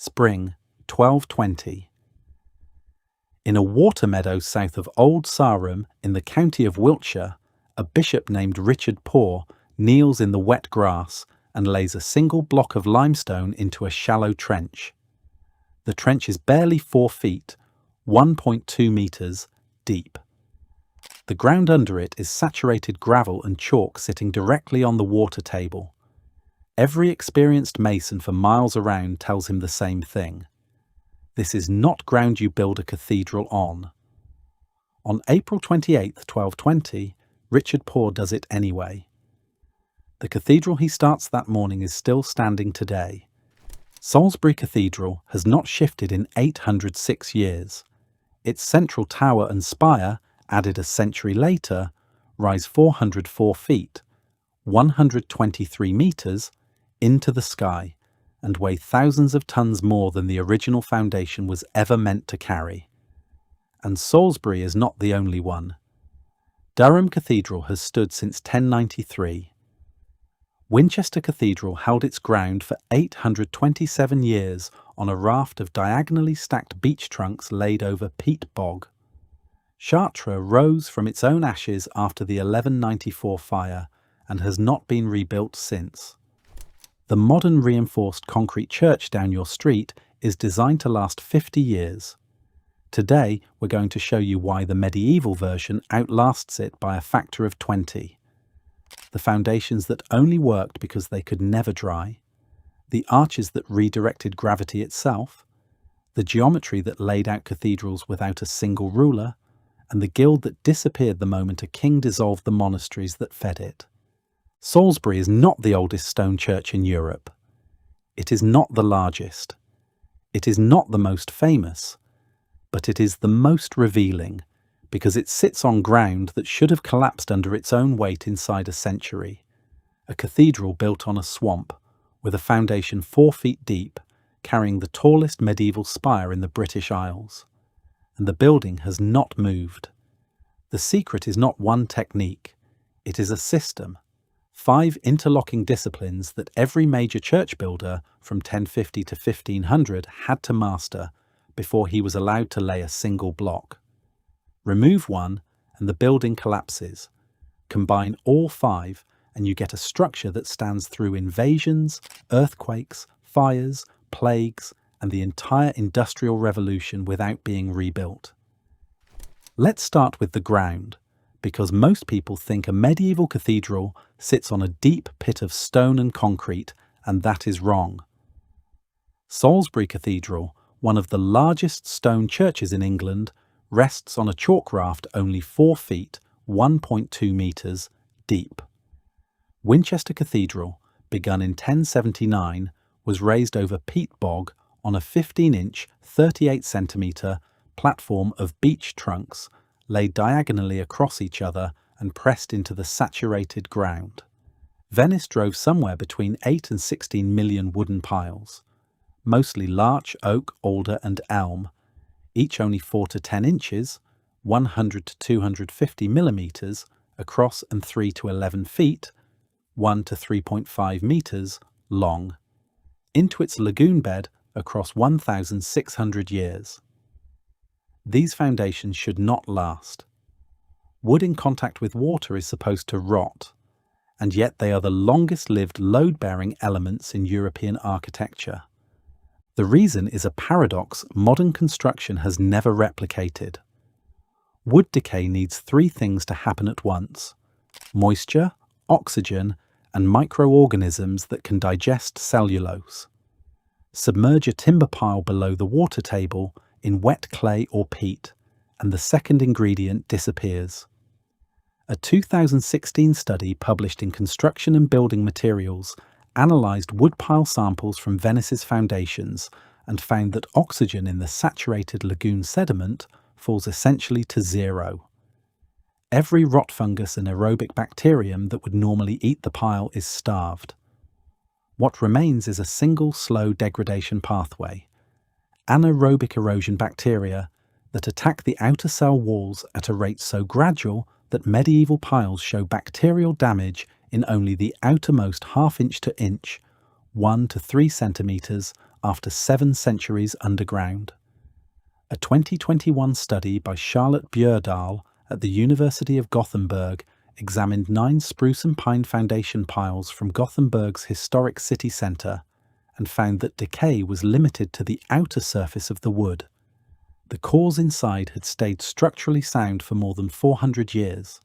Spring, 1220. In a water meadow south of Old Sarum in the county of Wiltshire, a bishop named Richard Poore kneels in the wet grass and lays a single block of limestone into a shallow trench. The trench is barely 4 feet, 1.2 metres, deep. The ground under it is saturated gravel and chalk sitting directly on the water table. Every experienced mason for miles around tells him the same thing. This is not ground you build a cathedral on. On April 28, 1220, Richard Poore does it anyway. The cathedral he starts that morning is still standing today. Salisbury Cathedral has not shifted in 806 years. Its central tower and spire, added a century later, rise 404 feet, 123 metres, into the sky and weigh thousands of tons more than the original foundation was ever meant to carry. And Salisbury is not the only one. Durham Cathedral has stood since 1093. Winchester Cathedral held its ground for 827 years on a raft of diagonally stacked beech trunks laid over peat bog. Chartres rose from its own ashes after the 1194 fire and has not been rebuilt since. The modern reinforced concrete church down your street is designed to last 50 years. Today, we're going to show you why the medieval version outlasts it by a factor of 20. The foundations that only worked because they could never dry, the arches that redirected gravity itself, the geometry that laid out cathedrals without a single ruler, and the guild that disappeared the moment a king dissolved the monasteries that fed it. Salisbury is not the oldest stone church in Europe. It is not the largest. It is not the most famous, but it is the most revealing, because it sits on ground that should have collapsed under its own weight inside a century. A cathedral built on a swamp, with a foundation 4 feet deep, carrying the tallest medieval spire in the British Isles. And the building has not moved. The secret is not one technique. It is a system. 5 interlocking disciplines that every major church builder from 1050 to 1500 had to master before he was allowed to lay a single block. Remove one and the building collapses. Combine all 5 and you get a structure that stands through invasions, earthquakes, fires, plagues, and the entire Industrial Revolution without being rebuilt. Let's start with the ground, because most people think a medieval cathedral sits on a deep pit of stone and concrete, and that is wrong. Salisbury Cathedral, one of the largest stone churches in England, rests on a chalk raft only 4 feet, 1.2 metres, deep. Winchester Cathedral, begun in 1079, was raised over peat bog on a 15-inch, 38-centimetre platform of beech trunks laid diagonally across each other and pressed into the saturated ground. Venice drove somewhere between 8 and 16 million wooden piles, mostly larch, oak, alder and elm, each only 4 to 10 inches, 100 to 250 millimetres, across and 3 to 11 feet, 1 to 3.5 metres, long, into its lagoon bed across 1,600 years. These foundations should not last. Wood in contact with water is supposed to rot, and yet they are the longest-lived load-bearing elements in European architecture. The reason is a paradox modern construction has never replicated. Wood decay needs 3 things to happen at once: moisture, oxygen, and microorganisms that can digest cellulose. Submerge a timber pile below the water table in wet clay or peat, and the second ingredient disappears. A 2016 study published in Construction and Building Materials analysed woodpile samples from Venice's foundations and found that oxygen in the saturated lagoon sediment falls essentially to 0. Every rot fungus and aerobic bacterium that would normally eat the pile is starved. What remains is a single slow degradation pathway: anaerobic erosion bacteria that attack the outer cell walls at a rate so gradual that medieval piles show bacterial damage in only the outermost half-inch to inch, 1 to 3 centimetres, after 7 centuries underground. A 2021 study by Charlotte Bjørdahl at the University of Gothenburg examined 9 spruce and pine foundation piles from Gothenburg's historic city centre and found that decay was limited to the outer surface of the wood. The cores inside had stayed structurally sound for more than 400 years.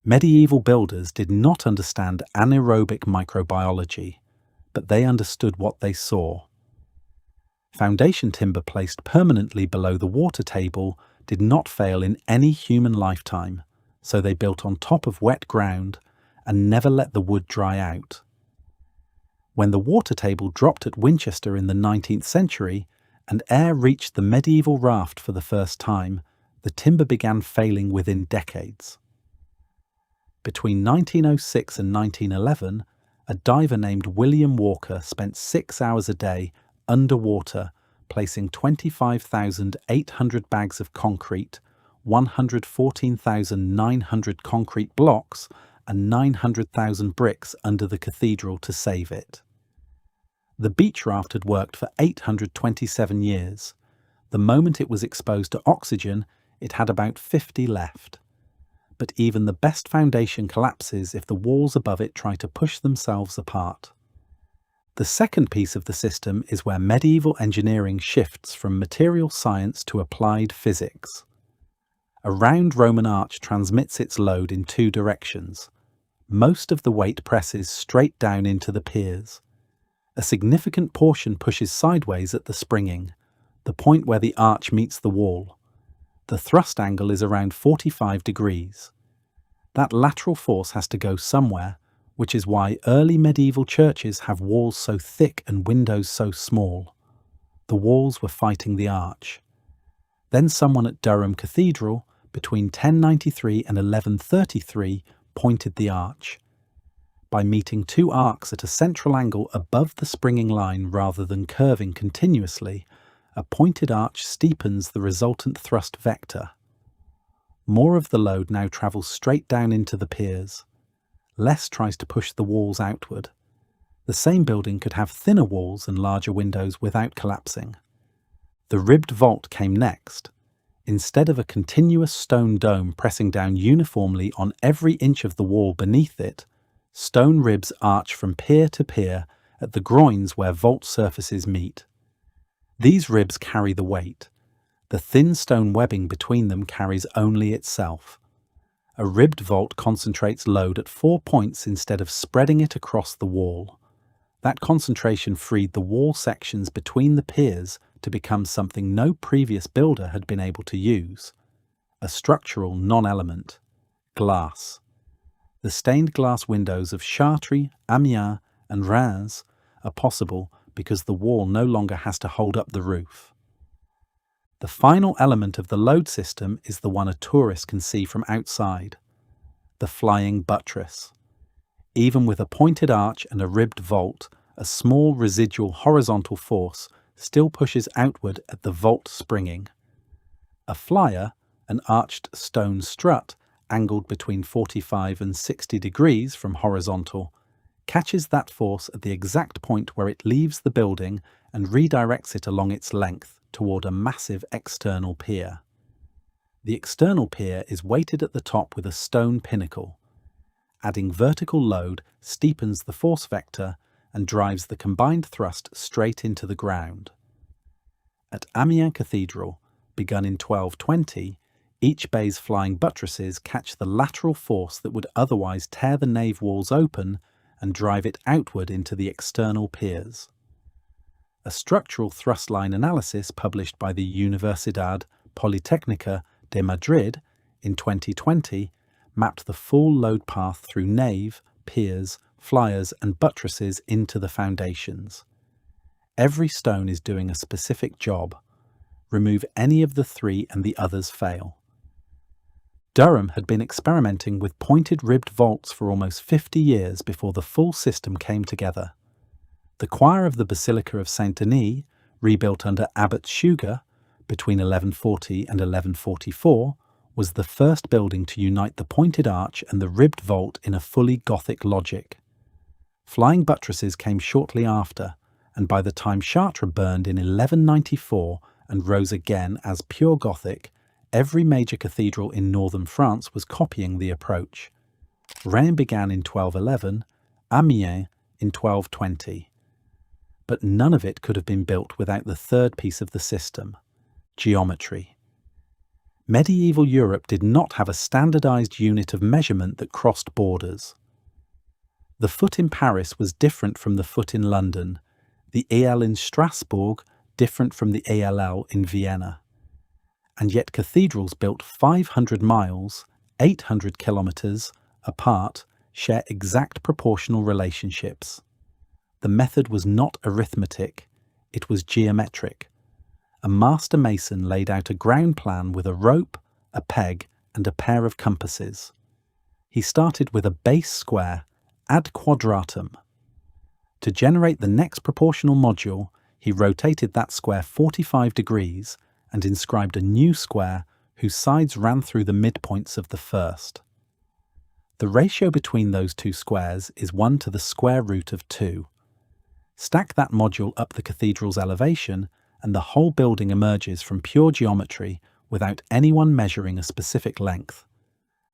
Medieval builders did not understand anaerobic microbiology, but they understood what they saw. Foundation timber placed permanently below the water table did not fail in any human lifetime, so they built on top of wet ground and never let the wood dry out. When the water table dropped at Winchester in the 19th century and air reached the medieval raft for the first time, the timber began failing within decades. Between 1906 and 1911, a diver named William Walker spent 6 hours a day underwater, placing 25,800 bags of concrete, 114,900 concrete blocks, and 900,000 bricks under the cathedral to save it. The beech raft had worked for 827 years. The moment it was exposed to oxygen, it had about 50 left. But even the best foundation collapses if the walls above it try to push themselves apart. The second piece of the system is where medieval engineering shifts from material science to applied physics. A round Roman arch transmits its load in 2 directions. Most of the weight presses straight down into the piers. A significant portion pushes sideways at the springing, the point where the arch meets the wall. The thrust angle is around 45 degrees. That lateral force has to go somewhere, which is why early medieval churches have walls so thick and windows so small. The walls were fighting the arch. Then someone at Durham Cathedral, between 1093 and 1133, pointed the arch. By meeting 2 arcs at a central angle above the springing line rather than curving continuously, a pointed arch steepens the resultant thrust vector. More of the load now travels straight down into the piers. Less tries to push the walls outward. The same building could have thinner walls and larger windows without collapsing. The ribbed vault came next. Instead of a continuous stone dome pressing down uniformly on every inch of the wall beneath it, stone ribs arch from pier to pier at the groins where vault surfaces meet. These ribs carry the weight. The thin stone webbing between them carries only itself. A ribbed vault concentrates load at 4 points instead of spreading it across the wall. That concentration freed the wall sections between the piers to become something no previous builder had been able to use: a structural non-element, glass. The stained glass windows of Chartres, Amiens, and Reims are possible because the wall no longer has to hold up the roof. The final element of the load system is the one a tourist can see from outside: the flying buttress. Even with a pointed arch and a ribbed vault, a small residual horizontal force still pushes outward at the vault springing. A flyer, an arched stone strut angled between 45 and 60 degrees from horizontal, catches that force at the exact point where it leaves the building and redirects it along its length toward a massive external pier. The external pier is weighted at the top with a stone pinnacle. Adding vertical load steepens the force vector and drives the combined thrust straight into the ground. At Amiens Cathedral, begun in 1220, each bay's flying buttresses catch the lateral force that would otherwise tear the nave walls open and drive it outward into the external piers. A structural thrust line analysis published by the Universidad Politécnica de Madrid in 2020 mapped the full load path through nave, piers, flyers and buttresses into the foundations. Every stone is doing a specific job. Remove any of the 3 and the others fail. Durham had been experimenting with pointed ribbed vaults for almost 50 years before the full system came together. The choir of the Basilica of Saint Denis, rebuilt under Abbot Suger between 1140 and 1144, was the first building to unite the pointed arch and the ribbed vault in a fully Gothic logic. Flying buttresses came shortly after, and by the time Chartres burned in 1194 and rose again as pure Gothic, every major cathedral in northern France was copying the approach. Reims began in 1211, Amiens in 1220. But none of it could have been built without the third piece of the system: geometry. Medieval Europe did not have a standardized unit of measurement that crossed borders. The foot in Paris was different from the foot in London, the ell in Strasbourg different from the ell in Vienna. And yet cathedrals built 500 miles, 800 kilometres apart share exact proportional relationships. The method was not arithmetic, it was geometric. A master mason laid out a ground plan with a rope, a peg, and a pair of compasses. He started with a base square, ad quadratum. To generate the next proportional module, he rotated that square 45 degrees and inscribed a new square whose sides ran through the midpoints of the first. The ratio between those two squares is 1 to the square root of 2. Stack that module up the cathedral's elevation, and the whole building emerges from pure geometry without anyone measuring a specific length.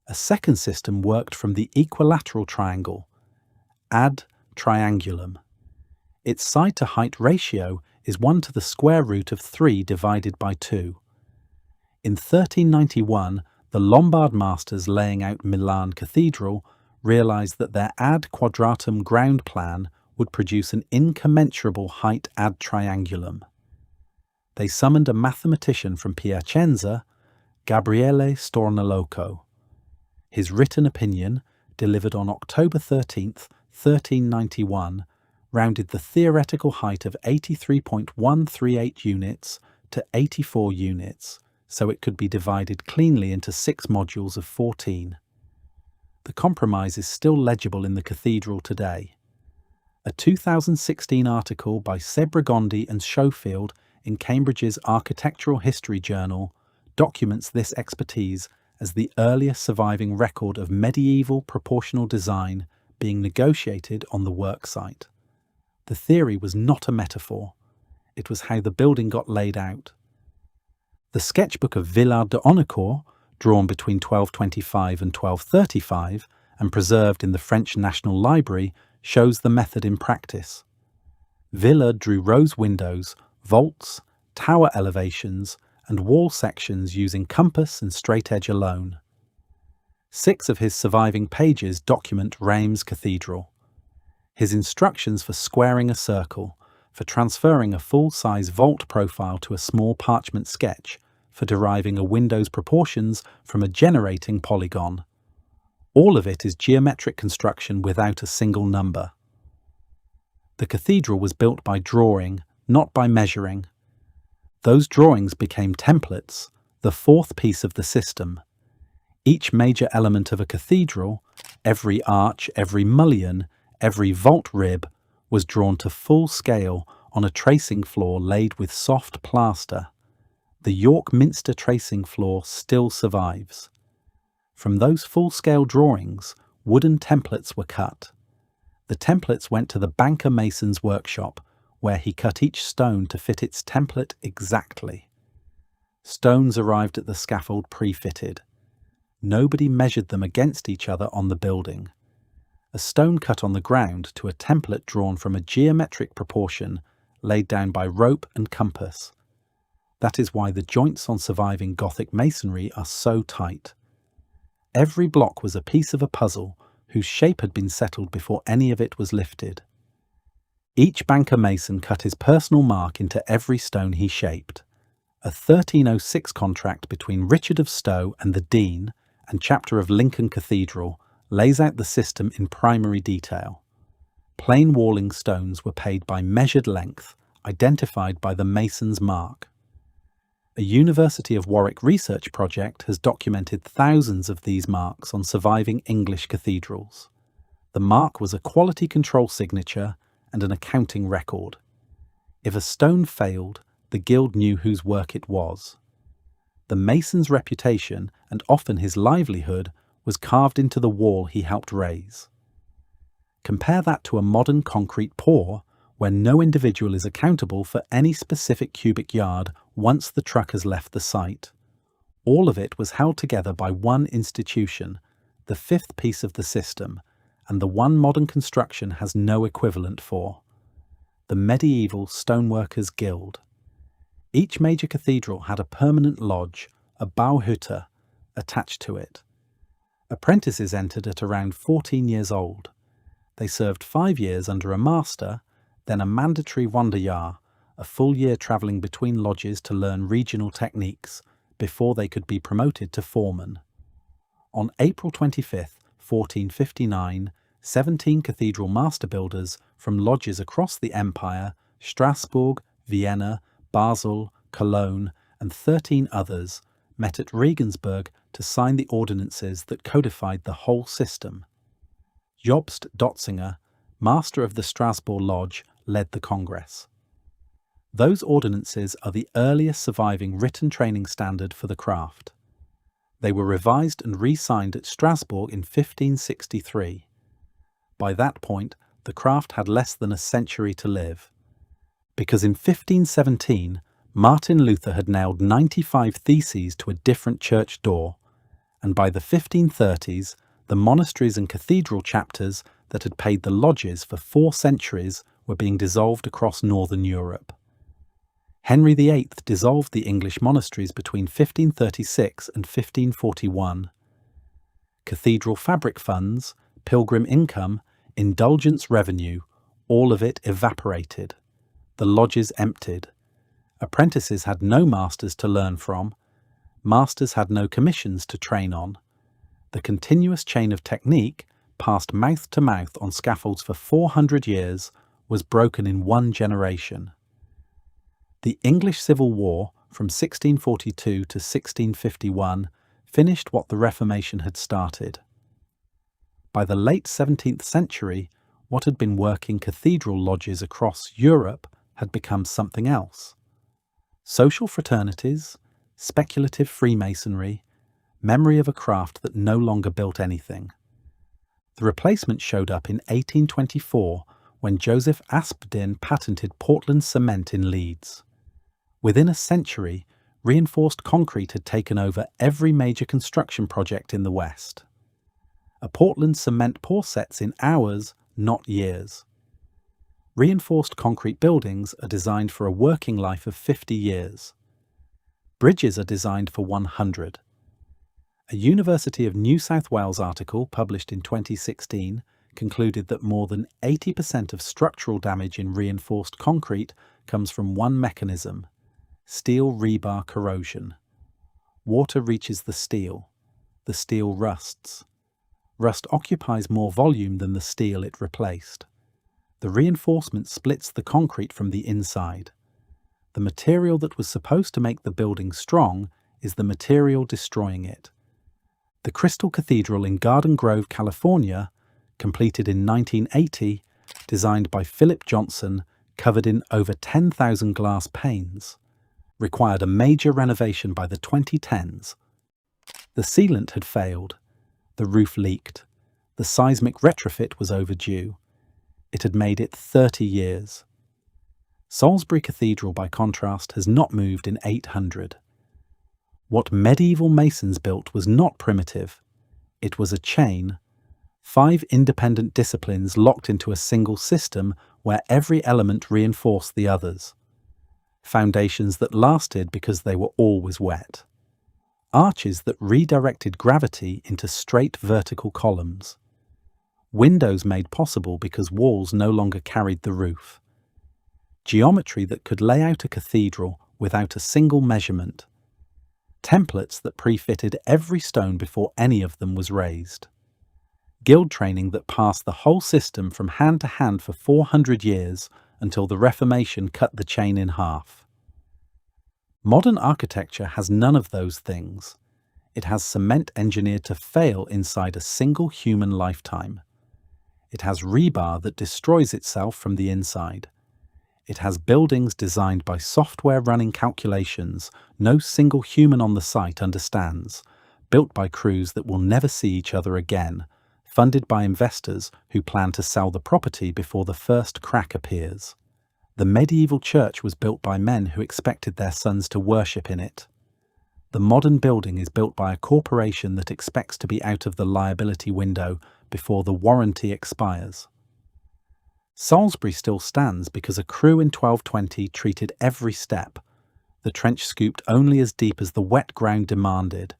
A second system worked from the equilateral triangle, ad triangulum. Its side-to-height ratio is 1 to the square root of 3 divided by 2. In 1391, the Lombard masters laying out Milan Cathedral realized that their ad quadratum ground plan would produce an incommensurable height ad triangulum. They summoned a mathematician from Piacenza, Gabriele Stornaloco. His written opinion, delivered on October 13th, 1391, rounded the theoretical height of 83.138 units to 84 units, so it could be divided cleanly into 6 modules of 14. The compromise is still legible in the cathedral today. A 2016 article by Sebregondi and Schofield in Cambridge's Architectural History Journal documents this expertise as the earliest surviving record of medieval proportional design being negotiated on the work site. The theory was not a metaphor. It was how the building got laid out. The sketchbook of Villard de Honnecourt, drawn between 1225 and 1235 and preserved in the French National Library, shows the method in practice. Villard drew rose windows, vaults, tower elevations, and wall sections using compass and straight edge alone. 6 of his surviving pages document Reims Cathedral. His instructions for squaring a circle, for transferring a full-size vault profile to a small parchment sketch, for deriving a window's proportions from a generating polygon. All of it is geometric construction without a single number. The cathedral was built by drawing, not by measuring. Those drawings became templates, the fourth piece of the system. Each major element of a cathedral, every arch, every mullion, every vault rib, was drawn to full scale on a tracing floor laid with soft plaster. The York Minster tracing floor still survives. From those full-scale drawings, wooden templates were cut. The templates went to the banker mason's workshop, where he cut each stone to fit its template exactly. Stones arrived at the scaffold pre-fitted. Nobody measured them against each other on the building. A stone cut on the ground to a template drawn from a geometric proportion laid down by rope and compass. That is why the joints on surviving Gothic masonry are so tight. Every block was a piece of a puzzle whose shape had been settled before any of it was lifted. Each banker mason cut his personal mark into every stone he shaped. A 1306 contract between Richard of Stowe and the Dean and Chapter of Lincoln Cathedral lays out the system in primary detail. Plain walling stones were paid by measured length, identified by the mason's mark. A University of Warwick research project has documented thousands of these marks on surviving English cathedrals. The mark was a quality control signature and an accounting record. If a stone failed, the guild knew whose work it was. The mason's reputation, and often his livelihood, was carved into the wall he helped raise. Compare that to a modern concrete pour, where no individual is accountable for any specific cubic yard once the truck has left the site. All of it was held together by one institution, the fifth piece of the system, and the one modern construction has no equivalent for: the medieval Stoneworkers Guild. Each major cathedral had a permanent lodge, a Bauhütte, attached to it. Apprentices entered at around 14 years old. They served 5 years under a master, then a mandatory Wanderjahr, a full year travelling between lodges to learn regional techniques, before they could be promoted to foreman. On April 25, 1459, 17 cathedral master builders from lodges across the empire, Strasbourg, Vienna, Basel, Cologne, and 13 others, met at Regensburg to sign the ordinances that codified the whole system. Jobst Dotzinger, master of the Strasbourg Lodge, led the Congress. Those ordinances are the earliest surviving written training standard for the craft. They were revised and re-signed at Strasbourg in 1563. By that point, the craft had less than a century to live. Because in 1517, Martin Luther had nailed 95 theses to a different church door, and by the 1530s, the monasteries and cathedral chapters that had paid the lodges for 4 centuries were being dissolved across northern Europe. Henry VIII dissolved the English monasteries between 1536 and 1541. Cathedral fabric funds, pilgrim income, indulgence revenue, all of it evaporated. The lodges emptied. Apprentices had no masters to learn from. Masters had no commissions to train on. The continuous chain of technique, passed mouth to mouth on scaffolds for 400 years, was broken in one generation. The English Civil War, from 1642 to 1651, finished what the Reformation had started. By the late 17th century, what had been working cathedral lodges across Europe had become something else. Social fraternities, speculative Freemasonry, memory of a craft that no longer built anything. The replacement showed up in 1824 when Joseph Aspdin patented Portland cement in Leeds. Within a century, reinforced concrete had taken over every major construction project in the West. A Portland cement pour sets in hours, not years. Reinforced concrete buildings are designed for a working life of 50 years. Bridges are designed for 100. A University of New South Wales article published in 2016 concluded that more than 80% of structural damage in reinforced concrete comes from one mechanism: steel rebar corrosion. Water reaches the steel rusts. Rust occupies more volume than the steel it replaced. The reinforcement splits the concrete from the inside. The material that was supposed to make the building strong is the material destroying it. The Crystal Cathedral in Garden Grove, California, completed in 1980, designed by Philip Johnson, covered in over 10,000 glass panes, required a major renovation by the 2010s. The sealant had failed. The roof leaked. The seismic retrofit was overdue. It had made it 30 years. Salisbury Cathedral, by contrast, has not moved in 800. What medieval masons built was not primitive. It was a chain. 5 independent disciplines locked into a single system where every element reinforced the others. Foundations that lasted because they were always wet. Arches that redirected gravity into straight vertical columns. Windows made possible because walls no longer carried the roof. Geometry that could lay out a cathedral without a single measurement. Templates that pre-fitted every stone before any of them was raised. Guild training that passed the whole system from hand to hand for 400 years until the Reformation cut the chain in half. Modern architecture has none of those things. It has cement engineered to fail inside a single human lifetime. It has rebar that destroys itself from the inside. It has buildings designed by software running calculations no single human on the site understands, built by crews that will never see each other again, funded by investors who plan to sell the property before the first crack appears. The medieval church was built by men who expected their sons to worship in it. The modern building is built by a corporation that expects to be out of the liability window before the warranty expires. Salisbury still stands because a crew in 1220 treated every step, the trench scooped only as deep as the wet ground demanded,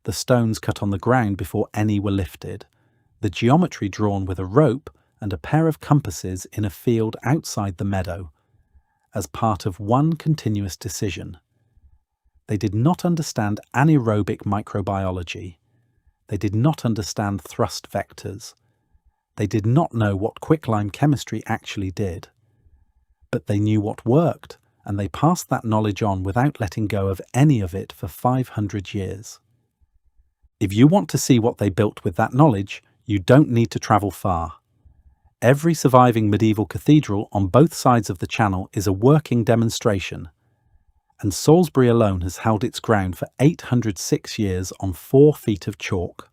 the stones cut on the ground before any were lifted, the geometry drawn with a rope and a pair of compasses in a field outside the meadow, as part of one continuous decision. They did not understand anaerobic microbiology. They did not understand thrust vectors. They did not know what quicklime chemistry actually did. But they knew what worked, and they passed that knowledge on without letting go of any of it for 500 years. If you want to see what they built with that knowledge, you don't need to travel far. Every surviving medieval cathedral on both sides of the Channel is a working demonstration, and Salisbury alone has held its ground for 806 years on 4 feet of chalk.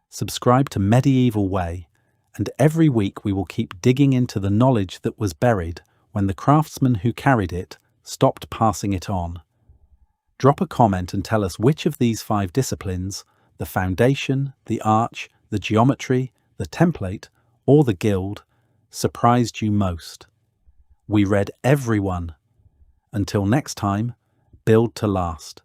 Subscribe to Medieval Way, and every week we will keep digging into the knowledge that was buried when the craftsmen who carried it stopped passing it on. Drop a comment and tell us which of these 5 disciplines, the foundation, the arch, the geometry, the template, or the guild, surprised you most. We read every one. Until next time, build to last.